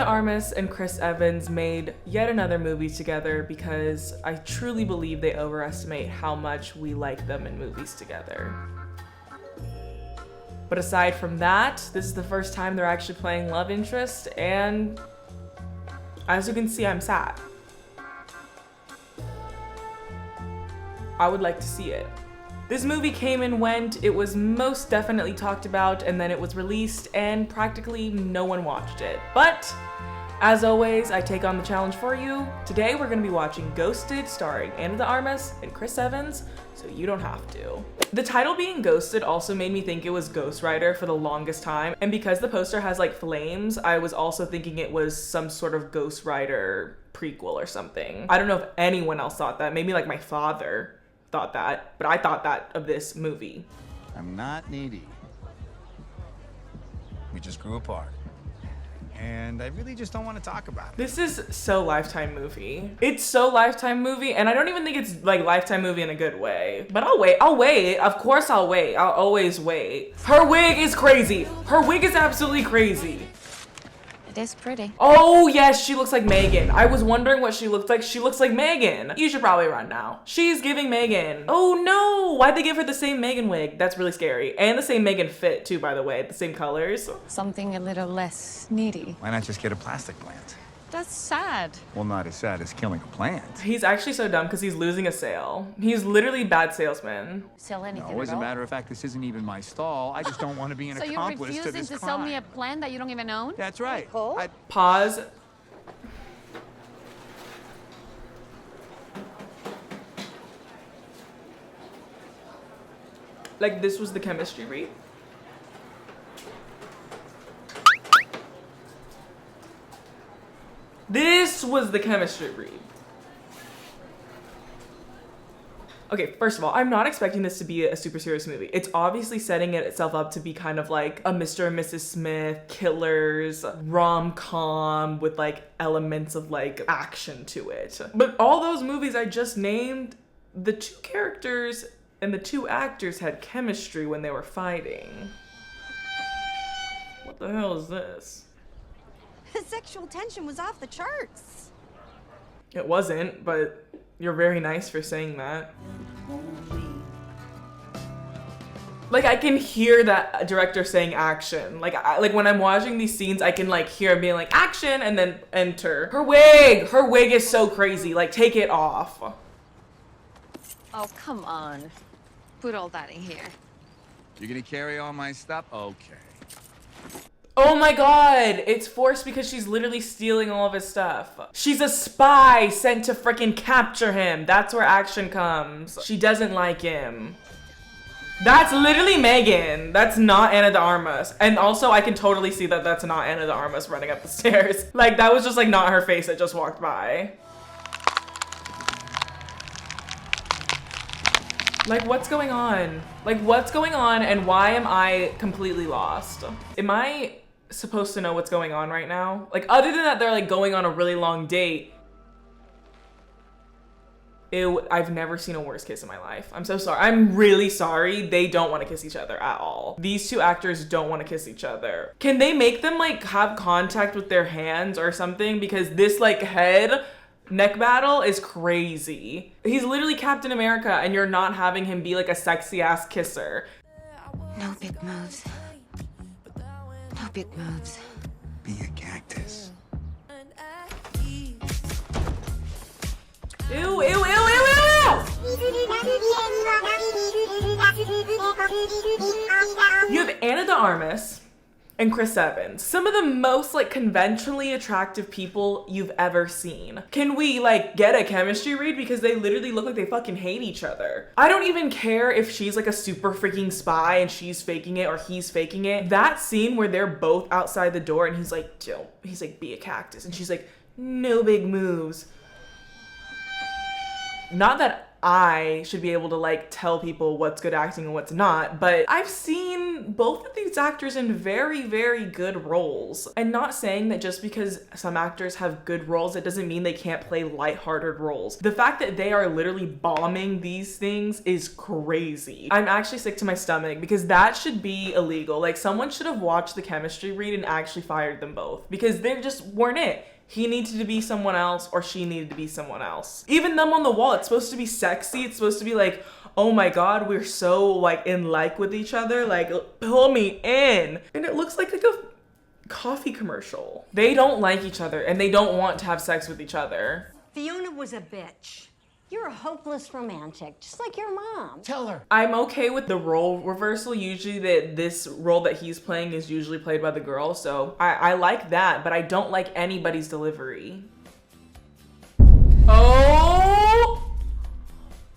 de Armas and Chris Evans made yet another movie together because I truly believe they overestimate how much we like them in movies together. But aside from that, this is the first time they're actually playing love interest, and as you can see, I'm sad. I would like to see it. This movie came and went, it was most definitely talked about, and then it was released, and practically no one watched it. But, as always, I take on the challenge for you. Today we're gonna be watching Ghosted, starring Ana de Armas and Chris Evans, so you don't have to. The title being Ghosted also made me think it was Ghost Rider for the longest time, and because the poster has like flames, I was also thinking it was some sort of Ghost Rider prequel or something. I don't know if anyone else thought that, maybe like my father thought that, but I thought that of this movie. I'm not needy. We just grew apart. And I really just don't want to talk about it. This is so Lifetime movie. It's so Lifetime movie, and I don't even think it's like Lifetime movie in a good way. But I'll wait, of course I'll wait. I'll always wait. Her wig is crazy. Her wig is absolutely crazy. It is pretty. Oh yes, she looks like Megan. I was wondering what she looked like. She looks like Megan. You should probably run now. She's giving Megan. Oh no, why'd they give her the same Megan wig? That's really scary. And the same Megan fit too, by the way, the same colors. Something a little less needy. Why not just get a plastic plant? That's sad. Well, not as sad as killing a plant. He's actually so dumb because he's losing a sale. He's literally a bad salesman. Sell anything No, as at a all? matter of fact, this isn't even my stall. I just don't want to be an So you're accomplice to refusing this to crime. sell me a plan that you don't even own? That's right. Cool. Pause. Like this was the chemistry read. This was the chemistry read. Okay, first of all, I'm not expecting this to be a super serious movie. It's obviously setting itself up to be kind of like a Mr. and Mrs. Smith, killers, rom-com with like elements of like action to it. But all those movies I just named, the two characters and the two actors had chemistry when they were fighting. What the hell is this? The sexual tension was off the charts. It wasn't, but you're very nice for saying that. Like I can hear that director saying action. Like when I'm watching these scenes, I can like hear him being like action and then enter. Her wig is so crazy. Like take it off. Oh, come on. Put all that in here. You're gonna carry all my stuff? Okay. Oh my god, it's forced because she's literally stealing all of his stuff. She's a spy sent to freaking capture him. That's where action comes. She doesn't like him. That's literally Megan. That's not Ana de Armas. And also I can totally see that that's not Ana de Armas running up the stairs. Like that was just like not her face that just walked by. Like what's going on? Like what's going on and why am I completely lost? Am I supposed to know what's going on right now? Like other than that they're like going on a really long date. Ew, I've never seen a worse kiss in my life. I'm so sorry. I'm really sorry. They don't want to kiss each other at all. These two actors don't want to kiss each other. Can they make them like have contact with their hands or something? Because this like head neck battle is crazy. He's literally Captain America and you're not having him be like a sexy ass kisser. No big moves. No big moves. Be a cactus. Ew, ew, ew, ew, ew! You have Ana de Armas and Chris Evans, some of the most like conventionally attractive people you've ever seen. Can we like get a chemistry read? Because they literally look like they fucking hate each other. I don't even care if she's like a super freaking spy and she's faking it or he's faking it. That scene where they're both outside the door and he's like, don't, he's like, be a cactus. And she's like, no big moves. Not that I should be able to like tell people what's good acting and what's not, but I've seen both of these actors in very, very good roles. And not saying that just because some actors have good roles, it doesn't mean they can't play lighthearted roles. The fact that they are literally bombing these things is crazy. I'm actually sick to my stomach because that should be illegal. Like someone should have watched the chemistry read and actually fired them both because they just weren't it. He needed to be someone else or she needed to be someone else. Even them on the wall, it's supposed to be sexy. It's supposed to be like, oh my God, we're so like in like with each other. Like pull me in. And it looks like a coffee commercial. They don't like each other and they don't want to have sex with each other. Fiona was a bitch. You're a hopeless romantic, just like your mom. Tell her. I'm okay with the role reversal. Usually this role that he's playing is usually played by the girl. So I like that, but I don't like anybody's delivery. Oh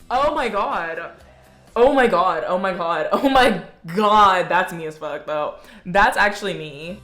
my God. Oh my God. Oh my God. Oh my God. That's me as fuck though. That's actually me.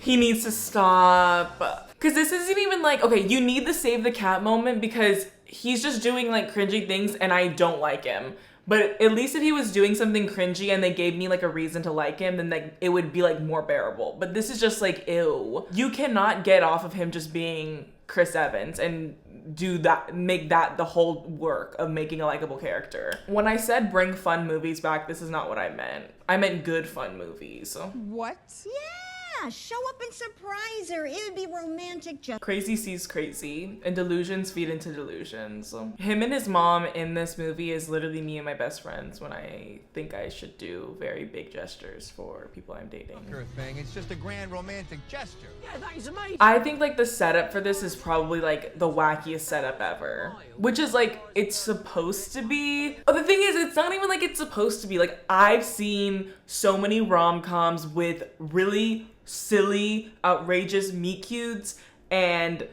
He needs to stop. Because this isn't even like, okay, you need the save the cat moment because he's just doing like cringy things and I don't like him. But at least if he was doing something cringy and they gave me like a reason to like him, then like it would be like more bearable. But this is just like, ew. You cannot get off of him just being Chris Evans and do that, make that the whole work of making a likable character. When I said bring fun movies back, this is not what I meant. I meant good fun movies. What? Yeah, show up and surprise her. It would be romantic just... Crazy sees crazy, and delusions feed into delusions. Him and his mom in this movie is literally me and my best friends when I think I should do very big gestures for people I'm dating. Thing. It's just a grand romantic gesture. Yeah, that is amazing. I think like the setup for this is probably like the wackiest setup ever, which is like it's supposed to be. Oh, the thing is, it's not even like it's supposed to be. Like I've seen so many rom-coms with really silly, outrageous meet cutes and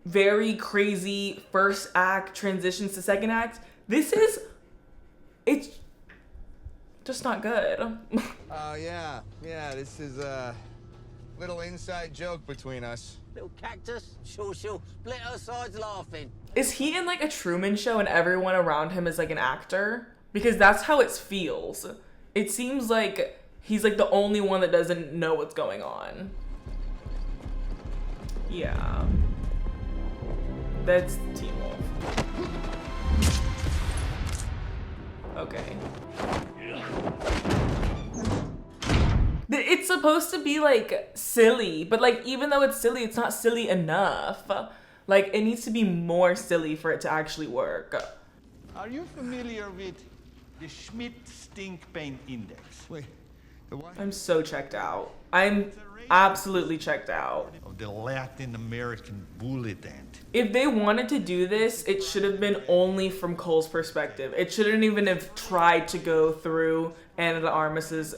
very crazy first act transitions to second act. It's just not good. Oh, yeah. Yeah, this is a little inside joke between us. Little cactus, she'll split her sides laughing. Is he in like a Truman Show and everyone around him is like an actor? Because that's how it feels. It seems like he's like the only one that doesn't know what's going on. Yeah. That's Teen Wolf. Okay. It's supposed to be like silly, but like even though it's silly, it's not silly enough. Like it needs to be more silly for it to actually work. Are you familiar with the Schmidt Stink Pain Index? Wait, the what? I'm so checked out. I'm absolutely checked out. Of the Latin American bullet ant. If they wanted to do this, it should have been only from Cole's perspective. It shouldn't even have tried to go through Anna de Armas's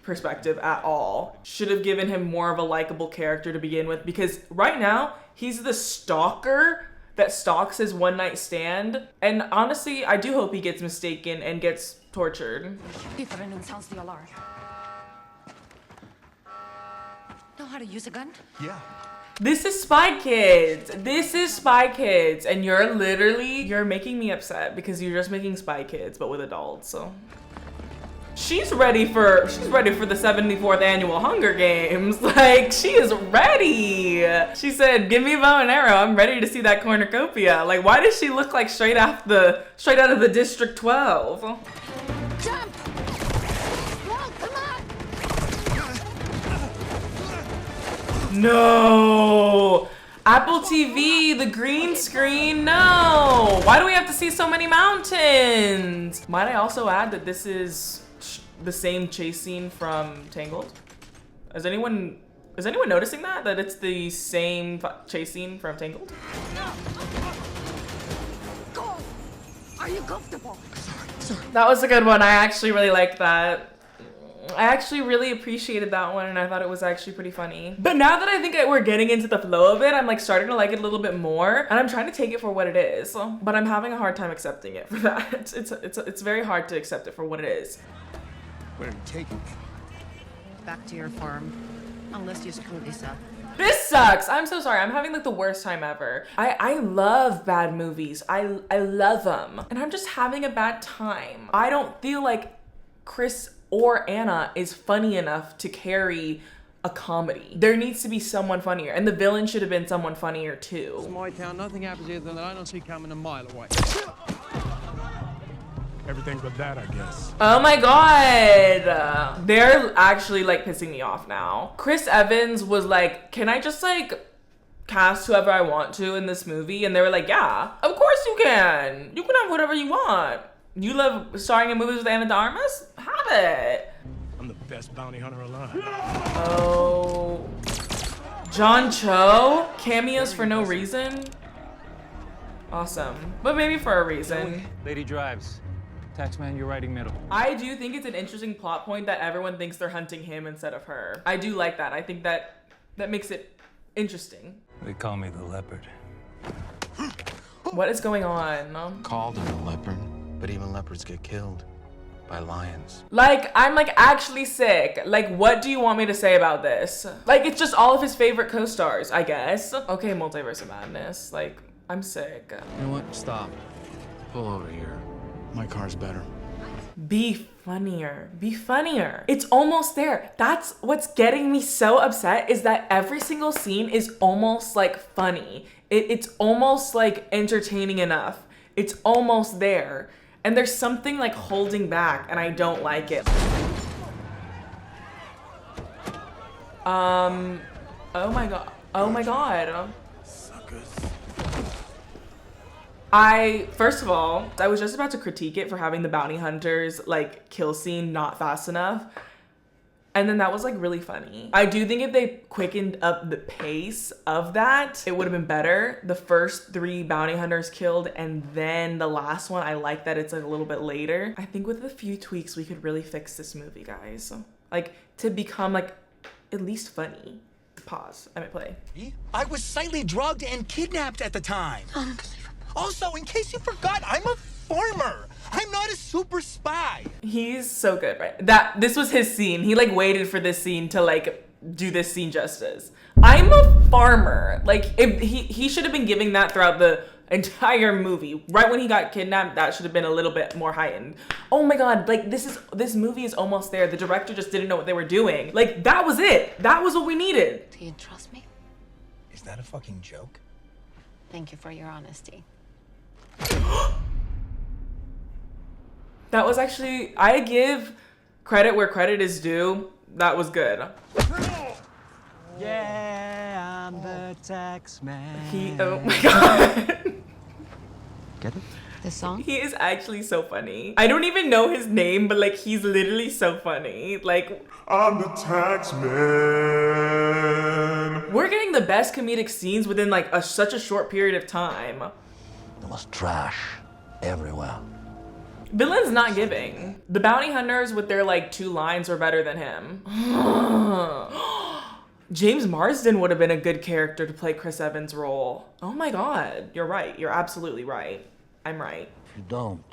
perspective at all. Should have given him more of a likable character to begin with, because right now he's the stalker that stalks his one night stand. And honestly, I do hope he gets mistaken and gets tortured. Different sounds the alarm. Know how to use a gun? Yeah. This is Spy Kids. This is Spy Kids. And you're making me upset because you're just making Spy Kids, but with adults, so. She's ready for the 74th annual Hunger Games. Like, she is ready. She said, give me a bow and arrow. I'm ready to see that cornucopia. Like, why does she look like straight out of the District 12? Jump! Whoa, come on! No! Apple TV, the green screen, no! Why do we have to see so many mountains? Might I also add that this is the same chase scene from Tangled? Is anyone noticing that it's the same chase scene from Tangled? Go! Are you comfortable? Sorry. That was a good one. I actually really liked that. I actually really appreciated that one, and I thought it was actually pretty funny. But now that I think we're getting into the flow of it, I'm like starting to like it a little bit more, and I'm trying to take it for what it is. But I'm having a hard time accepting it for that. It's very hard to accept it for what it is. Where are you taking me? Back to your farm. Unless you screw this up. This sucks. I'm so sorry. I'm having like the worst time ever. I love bad movies. I love them. And I'm just having a bad time. I don't feel like Chris or Anna is funny enough to carry a comedy. There needs to be someone funnier. And the villain should have been someone funnier too. It's my town. Nothing happens here that I don't see coming a mile away. Everything but that, I guess. Oh my god. They're actually like pissing me off now. Chris Evans was like, can I just like cast whoever I want to in this movie? And they were like, yeah, of course you can. You can have whatever you want. You love starring in movies with Anna de Armas? Have it. I'm the best bounty hunter alive. Oh. John Cho? Cameos for no reason? Awesome. But maybe for a reason. Lady drives. Taxman, you're riding middle. I do think it's an interesting plot point that everyone thinks they're hunting him instead of her. I do like that. I think that makes it interesting. They call me the leopard. What is going on? Called him a leopard, but even leopards get killed by lions. Like, I'm like actually sick. Like, what do you want me to say about this? Like, it's just all of his favorite co-stars, I guess. Okay, Multiverse of Madness. Like, I'm sick. You know what? Stop. Pull over here. My car's better. Be funnier. Be funnier. It's almost there. That's what's getting me so upset, is that every single scene is almost like funny. It's almost like entertaining enough. It's almost there. And there's something like holding back, and I don't like it. Oh my god. Oh my god. Suckers. First of all, I was just about to critique it for having the bounty hunters like kill scene not fast enough. And then that was like really funny. I do think if they quickened up the pace of that, it would have been better. The first 3 bounty hunters killed, and then the last one, I like that it's like a little bit later. I think with a few tweaks, we could really fix this movie, guys. Like, to become like at least funny. Pause. I might play. I was slightly drugged and kidnapped at the time. Also, in case you forgot, I'm a farmer. I'm not a super spy. He's so good, right? This was his scene. He like waited for this scene to like do this scene justice. I'm a farmer. Like, if he should have been giving that throughout the entire movie. Right when he got kidnapped, that should have been a little bit more heightened. Oh my god, like this movie is almost there. The director just didn't know what they were doing. Like, that was it. That was what we needed. Do you trust me? Is that a fucking joke? Thank you for your honesty. That was actually, I give credit where credit is due. That was good. Yeah, I'm the tax man. Oh my god. Get it? The song? He is actually so funny. I don't even know his name, but like he's literally so funny. Like, I'm the tax man. we're getting the best comedic scenes within like such a short period of time. There was trash everywhere. Villain's not giving. The bounty hunters with their like 2 lines were better than him. James Marsden would have been a good character to play Chris Evans' role. Oh my god, you're right. You're absolutely right. I'm right. If you don't,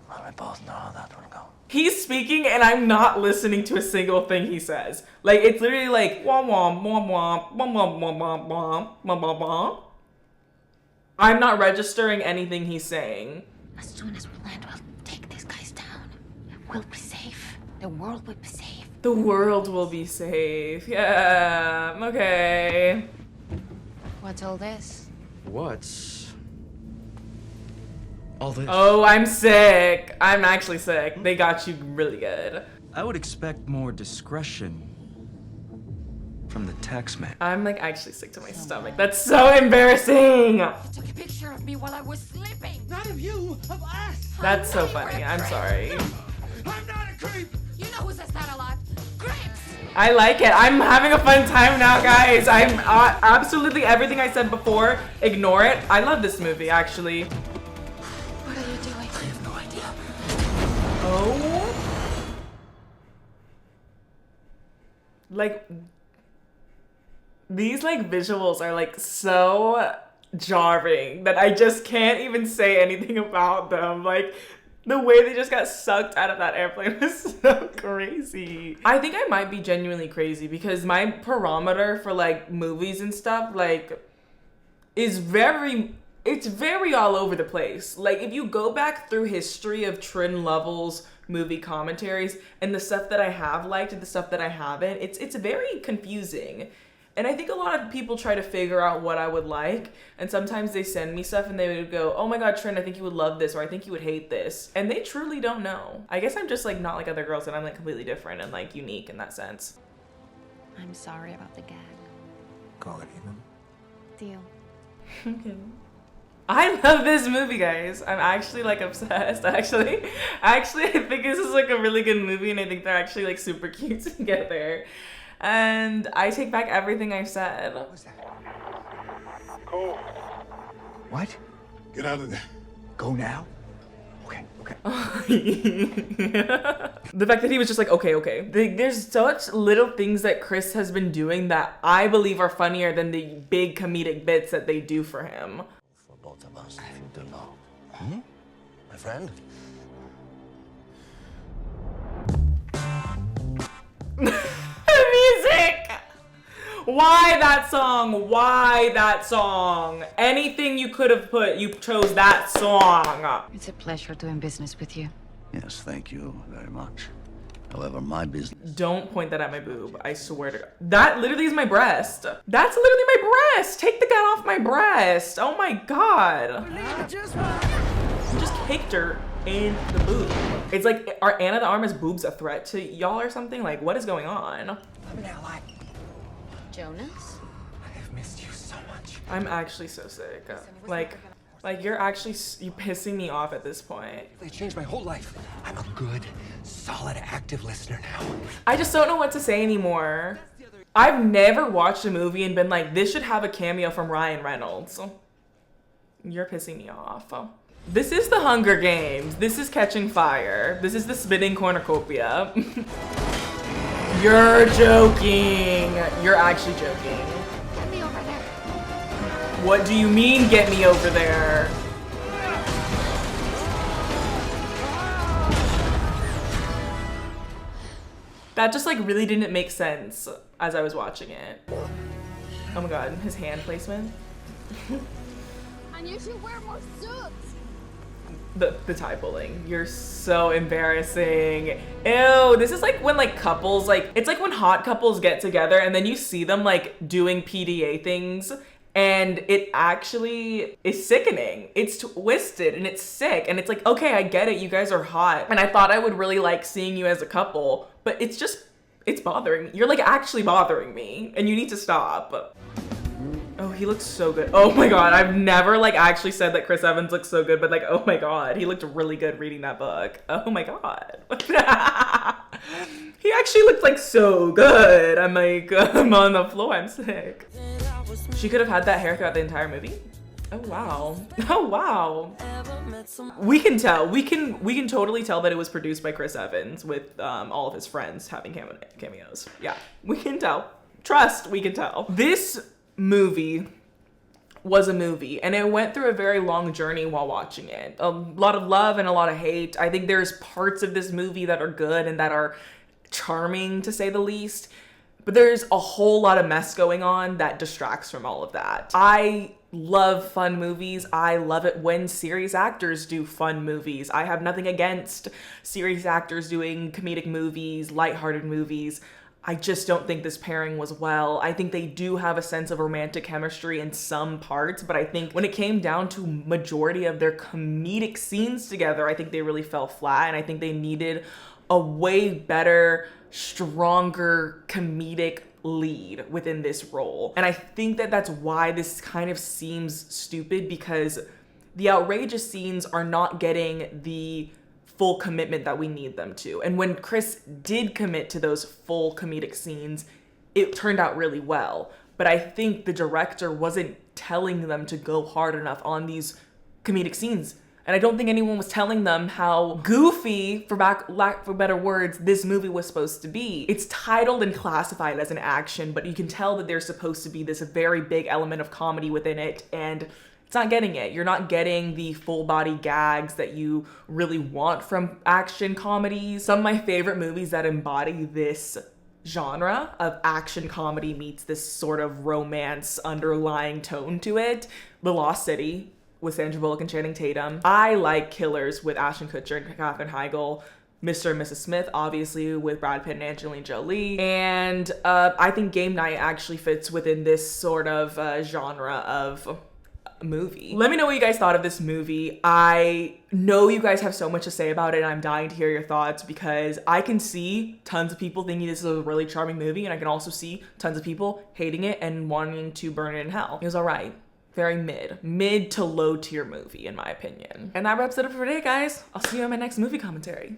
well, we both know how that will go. He's speaking and I'm not listening to a single thing he says. Like, it's literally like womp womp womp womp womp womp womp womp womp womp womp womp. I'm not registering anything he's saying. As soon as we land, we'll take these guys down. We'll be safe. The world will be safe. The world will be safe. Yeah, okay. What's all this? What's all this? Oh, I'm sick. I'm actually sick. They got you really good. I would expect more discretion from the taxman. I'm like actually sick to my stomach. That's so embarrassing. You took a picture of me while I was sleeping. Not of you, of us. That's so funny. I'm sorry. I'm not a creep. You know who says that a lot? Creeps! I like it. I'm having a fun time now, guys. I'm absolutely everything I said before. Ignore it. I love this movie, actually. What are you doing? I have no idea. Oh. Like, these like visuals are like so jarring that I just can't even say anything about them. Like, The way they just got sucked out of that airplane was so crazy. I think I might be genuinely crazy because my parameter for like movies and stuff like is it's very all over the place. Like if you go back through history of Trin Lovell's movie commentaries and the stuff that I have liked and the stuff that I haven't, it's very confusing. And I think a lot of people try to figure out what I would like, and sometimes they send me stuff and they would go, oh my god, Trin, I think you would love this, or I think you would hate this. And they truly don't know. I guess I'm just like not like other girls, and I'm like completely different and like unique in that sense. I'm sorry about the gag. Call it even. Deal. Okay. I love this movie, guys. I'm actually like obsessed. Actually, I think this is like a really good movie, and I think they're actually like super cute together. And I take back everything I said. What was that? Cole. What? Get out of there. Go now? Okay. The fact that he was just like, okay. There's such little things that Chris has been doing that I believe are funnier than the big comedic bits that they do for him. For both of us, if you don't know. Hmm? My friend? Music! Why that song? Why that song? Anything you could have put, you chose that song. It's a pleasure doing business with you. Yes, thank you very much. However, my business... Don't point that at my boob. I swear to God. That literally is my breast. That's literally my breast. Take the gun off my breast. Oh my God. You just kicked her in the boob. It's like, are Anna the Armas boobs a threat to y'all or something? Like, what is going on? I'm an ally. Jonas? I have missed you so much. I'm actually so sick. Like you're pissing me off at this point. They changed my whole life. I'm a good, solid, active listener now. I just don't know what to say anymore. I've never watched a movie and been like, this should have a cameo from Ryan Reynolds. You're pissing me off. This is the Hunger Games. This is Catching Fire. This is the Spitting Cornucopia. You're joking. You're actually joking. Get me over there. What do you mean, get me over there? That just like really didn't make sense as I was watching it. Oh my god, his hand placement. And you should wear more suits. The tie pulling. You're so embarrassing. Ew, this is like when like couples, like, it's like when hot couples get together and then you see them like doing PDA things and it actually is sickening. It's twisted and it's sick and it's like, okay, I get it, you guys are hot. And I thought I would really like seeing you as a couple, but it's bothering me. You're like actually bothering me and you need to stop. Oh, he looks so good. Oh my god, I've never like actually said that Chris Evans looks so good, but like, oh my god, he looked really good reading that book. Oh my god. He actually looked like so good. I'm like, I'm on the floor, I'm sick. She could have had that hair throughout the entire movie. Oh wow. Oh wow. We can tell. We can totally tell that it was produced by Chris Evans with all of his friends having cameos. Yeah, we can tell. Trust, we can tell. This movie was a movie and it went through a very long journey while watching it. A lot of love and a lot of hate. I think there's parts of this movie that are good and that are charming to say the least, but there's a whole lot of mess going on that distracts from all of that. I love fun movies. I love it when serious actors do fun movies. I have nothing against serious actors doing comedic movies, lighthearted movies. I just don't think this pairing was well. I think they do have a sense of romantic chemistry in some parts, but I think when it came down to majority of their comedic scenes together, I think they really fell flat, and I think they needed a way better, stronger comedic lead within this role. And I think that that's why this kind of seems stupid, because the outrageous scenes are not getting the full commitment that we need them to. And when Chris did commit to those full comedic scenes, it turned out really well. But I think the director wasn't telling them to go hard enough on these comedic scenes. And I don't think anyone was telling them how goofy, for lack of better words, this movie was supposed to be. It's titled and classified as an action, but you can tell that there's supposed to be this very big element of comedy within it. And It's not getting it. You're not getting the full body gags that you really want from action comedies. Some of my favorite movies that embody this genre of action comedy meets this sort of romance underlying tone to it. The Lost City with Sandra Bullock and Channing Tatum. I like Killers with Ashton Kutcher and Katherine Heigl. Mr. and Mrs. Smith, obviously, with Brad Pitt and Angelina Jolie. And I think Game Night actually fits within this sort of genre of movie. Let me know what you guys thought of this movie. I know you guys have so much to say about it, and I'm dying to hear your thoughts because I can see tons of people thinking this is a really charming movie, and I can also see tons of people hating it and wanting to burn it in hell. It was alright. Very mid to low tier movie in my opinion. And that wraps it up for today, guys. I'll see you on my next movie commentary.